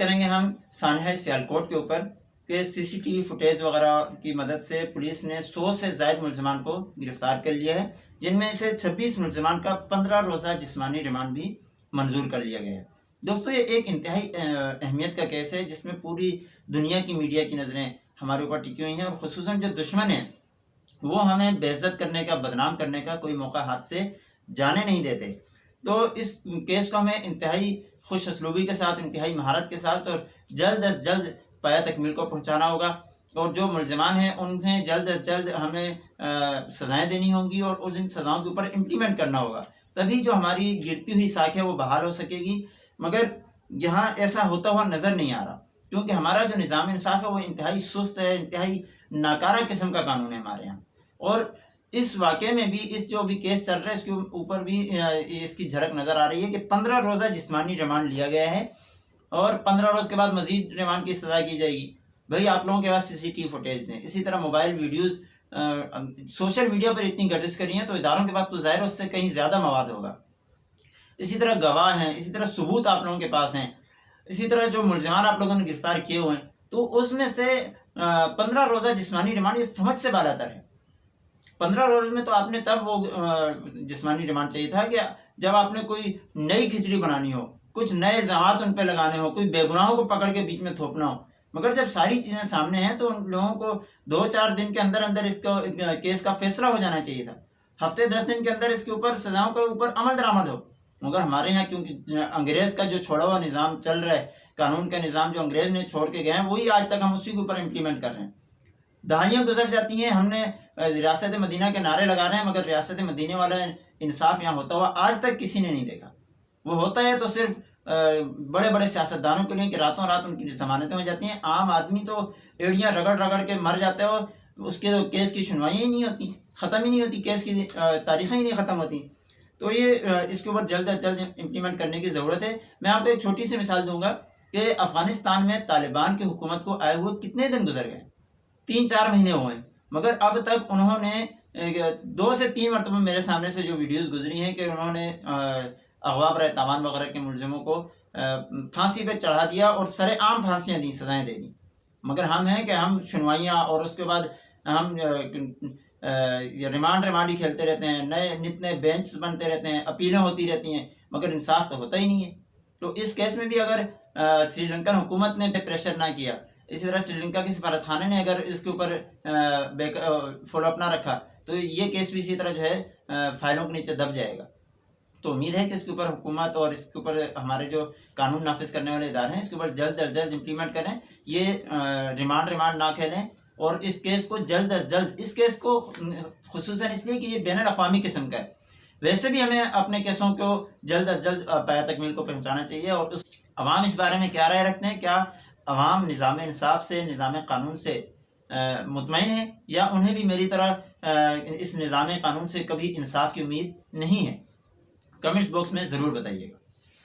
کریں گے ہم سانحہ سیالکوٹ کے اوپر کہ CCTV فوٹیج وغیرہ کی مدد سے پولیس نے 100 سے زائد ملزمان کو گرفتار کر لیا ہے، جن میں سے 26 ملزمان کا 15 روزہ جسمانی ریمانڈ بھی منظور کر لیا گیا ہے۔ دوستو یہ ایک انتہائی اہمیت کا کیس ہے جس میں پوری دنیا کی میڈیا کی نظریں ہمارے اوپر ٹکی ہوئی ہیں، اور خصوصاً جو دشمن ہیں وہ ہمیں بے عزت کرنے کا، بدنام کرنے کا کوئی موقع ہاتھ سے جانے نہیں دیتے۔ تو اس کیس کو ہمیں انتہائی خوش اسلوبی کے ساتھ، انتہائی مہارت کے ساتھ اور جلد از جلد پایہ تکمیل کو پہنچانا ہوگا، اور جو ملزمان ہیں انہیں جلد از جلد ہمیں سزائیں دینی ہوں گی اور ان سزاؤں کے اوپر امپلیمنٹ کرنا ہوگا، تبھی جو ہماری گرتی ہوئی ساکھ ہے وہ بحال ہو سکے گی۔ مگر یہاں ایسا ہوتا ہوا نظر نہیں آ رہا، کیونکہ ہمارا جو نظام انصاف ہے وہ انتہائی سست ہے، انتہائی ناکارہ قسم کا قانون ہے ہمارے یہاں۔ اور اس واقعے میں بھی، اس جو بھی کیس چل رہا ہے اس کے اوپر بھی اس کی جھلک نظر آ رہی ہے کہ 15 روزہ جسمانی ریمانڈ لیا گیا ہے، اور 15 روز کے بعد مزید ریمانڈ کی استدعا کی جائے گی۔ بھئی آپ لوگوں کے پاس CCTV فوٹیج ہیں، اسی طرح موبائل ویڈیوز سوشل میڈیا پر اتنی گردش کری ہیں، تو اداروں کے پاس تو ظاہر اس سے کہیں زیادہ مواد ہوگا۔ اسی طرح گواہ ہیں، اسی طرح ثبوت آپ لوگوں کے پاس ہیں، اسی طرح جو ملزمان آپ لوگوں نے گرفتار کیے ہوئے ہیں، تو اس میں سے 15 روزہ جسمانی ریمانڈ یہ سمجھ سے بالا تر ہے۔ 15 روز میں تو آپ نے تب وہ جسمانی ریمانڈ چاہیے تھا کہ جب آپ نے کوئی نئی کھچڑی بنانی ہو، کچھ نئے الزامات ان پہ لگانے ہو، کوئی بے گناہوں کو پکڑ کے بیچ میں تھوپنا ہو۔ مگر جب ساری چیزیں سامنے ہیں تو ان لوگوں کو 2-4 دن کے اندر اندر اس کو کیس کا فیصلہ ہو جانا چاہیے تھا، ہفتے 10 دن کے اندر اس کے اوپر سزاؤں کے اوپر عمل درآمد ہو۔ مگر ہمارے یہاں کیونکہ انگریز کا جو چھوڑا ہوا نظام چل رہا ہے، قانون کا نظام جو انگریز نے چھوڑ کے گئے ہیں، وہی آج تک ہم اسی کے اوپر امپلیمنٹ کر رہے ہیں۔ دہائیاں گزر جاتی ہیں، ہم نے ریاست مدینہ کے نعرے لگا رہے ہیں، مگر ریاست مدینہ والا انصاف یہاں ہوتا ہوا آج تک کسی نے نہیں دیکھا۔ وہ ہوتا ہے تو صرف بڑے بڑے سیاستدانوں کے لیے کہ راتوں رات ان کی ضمانتیں ہو جاتی ہیں، عام آدمی تو ایڑیاں رگڑ رگڑ کے مر جاتا ہے، اور اس کے کیس کی سنوائیاں ہی نہیں ہوتی، ختم ہی نہیں ہوتی، کیس کی تاریخیں ہی نہیں ختم ہوتی۔ تو یہ اس کے اوپر جلد از جلد امپلیمنٹ کرنے کی ضرورت ہے۔ میں آپ کو ایک چھوٹی سی مثال دوں گا کہ افغانستان میں طالبان کی حکومت کو آئے ہوئے کتنے دن گزر گئے، 3-4 مہینے ہوئے ہیں، مگر اب تک انہوں نے 2 سے 3 مرتبہ میرے سامنے سے جو ویڈیوز گزری ہیں کہ انہوں نے اغوا برائے تاوان وغیرہ کے ملزموں کو پھانسی پہ چڑھا دیا اور سر عام پھانسیاں دیں، سزائیں دے دیں۔ مگر ہم ہیں کہ ہم سنوائیاں اور اس کے بعد ہم ریمانڈ ہی کھیلتے رہتے ہیں، نت نئے بینچ بنتے رہتے ہیں، اپیلیں ہوتی رہتی ہیں، مگر انصاف تو ہوتا ہی نہیں ہے۔ تو اس کیس میں بھی اگر سری لنکن حکومت نے پریشر نہ کیا، اسی طرح سری لنکا کے سفارت خانے نے اگر اس کے اوپر فالو اپ نہ رکھا، تو یہ کیس بھی اسی طرح جو ہے فائلوں کے نیچے دب جائے گا۔ تو امید ہے کہ اس کے اوپر حکومت اور اس کے اوپر ہمارے جو قانون نافذ کرنے والے ادارے ہیں اس کے اوپر جلد از جلد امپلیمنٹ کریں، یہ ریمانڈ نہ کھیلیں، اور اس کیس کو جلد از جلد، اس کیس کو خصوصاً اس لیے کہ یہ بین الاقوامی قسم کا ہے، ویسے بھی ہمیں اپنے کیسوں کو جلد از جلد پایہ تکمیل کو پہنچانا چاہیے۔ اور عوام اس بارے میں کیا رائے رکھتے ہیں؟ کیا عوام نظام انصاف سے، نظام قانون سے مطمئن ہیں، یا انہیں بھی میری طرح اس نظام قانون سے کبھی انصاف کی امید نہیں ہے؟ کمنٹس باکس میں ضرور بتائیے گا۔